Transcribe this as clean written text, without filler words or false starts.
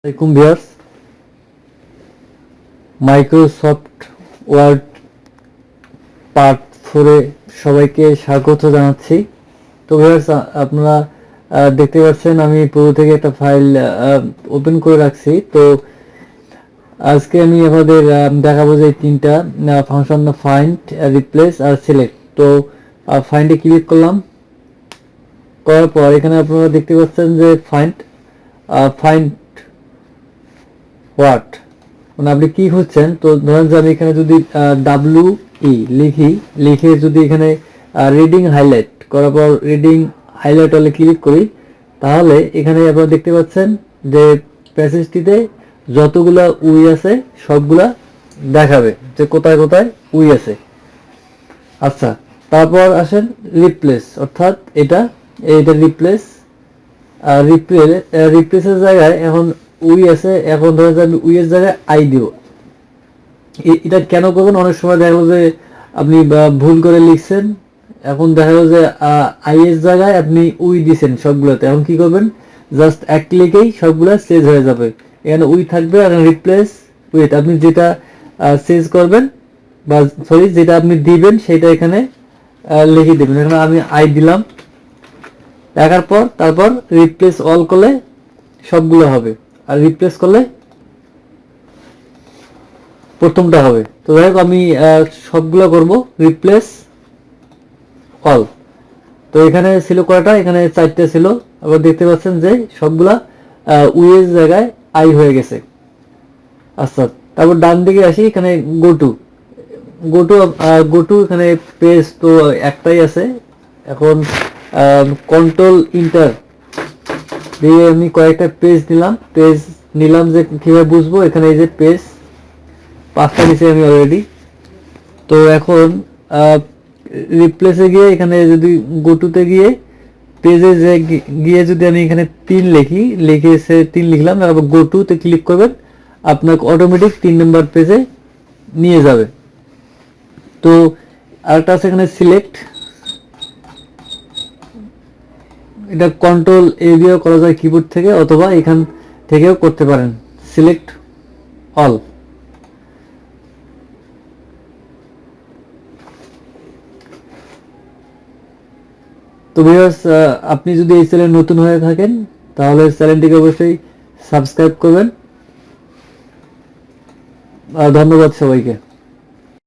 আসসালামু আলাইকুম viewers, Microsoft word part 4 এ সবাইকে স্বাগত জানাচ্ছি। তো ভিউয়ার্স, আপনারা দেখতে পাচ্ছেন আমি পূর্ব থেকে একটা ফাইল ওপেন করে রাখছি। তো আজকে আমি আপনাদের দেখাবো যে তিনটা ফাংশন, ফাইন্ড, রিপ্লেস আর সিলেক্ট। তো ফাইন্ডে ক্লিক করলাম, করার পর এখানে আপনারা দেখতে পাচ্ছেন যে ফাইন্ড হোয়াট, মানে আপনি কি খুঁজছেন। তো ধরেন যে আমি এখানে যদি WE লিখে যদি এখানে রিডিং হাইলাইট করার পর রিডিং হাইলাইট হলে ক্লিক করি, তাহলে এখানে আপনারা দেখতে পাচ্ছেন যে প্যাসেজটিতে যতগুলা উই আছে সবগুলা দেখাবে যে কোথায় কোথায় উই আছে। আচ্ছা, তারপর আসেন রিপ্লেস, অর্থাৎ এটা রিপ্লেসের জায়গায় এখন উই আছে, এখন ধরে যে আমি উই এর জায়গায় আই দিব। এটা কেন করবেন? অনেক সময় দেখা গেল যে আপনি ভুল করে লিখছেন, এখন দেখা গেল যে আই এর জায়গায় আপনি উই দিছেন সবগুলোতে। এখন কি করবেন? জাস্ট এক ক্লিকেই সবগুলো চেঞ্জ হয়ে যাবে, এখানে উই থাকবে। আর রিপ্লেস উইথ, আপনি যেটা চেঞ্জ করবেন বা যেটা আপনি দিবেন সেটা এখানে লিখে দেবেন। এখানে আমি আই দিলাম, লেখার পর তারপর রিপ্লেস অল করলে সবগুলো হবে, আর রিপ্লেস করলে প্রথমটা হবে। তো যাই হোক, আমি সবগুলো করব রিপ্লেস অল। তো এখানে ছিল কয়টা? এখানে 4টে ছিল। আবার দেখতে পাচ্ছেন যে সবগুলা উইয়ের জায়গায় আই হয়ে গেছে। আচ্ছা, তারপর ডান দিকে আসি, এখানে গো টু এখানে পেজ তো একটাই আছে। এখন কন্ট্রোল ইন্টার দিয়ে আমি কয়েকটা পেজ নিলাম যে কিভাবে বুঝবো। এখানে এই যে পেজ 5টা নিচে আমি অলরেডি। তো এখন রিপ্লেসে গিয়ে এখানে যদি গো-টুতে গিয়ে পেজে গিয়ে যদি আমি এখানে 3 লিখে 3 লিখলাম, তারপর গো-টুতে ক্লিক করবেন, আপনাকে অটোমেটিক 3 নম্বর পেজে নিয়ে যাবে। তো আরেকটা আছে এখানে সিলেক্ট, এটা কন্ট্রোল এ দিয়েও করা যায় কিবোর্ড থেকে, অথবা এখান থেকেও করতে পারেন, সিলেক্ট অল। তো ভিউয়ার্স, আপনি যদি এই চ্যানেলে নতুন হয়ে থাকেন তাহলে চ্যানেলটিকে অবশ্যই সাবস্ক্রাইব করবেন। ধন্যবাদ সবাইকে।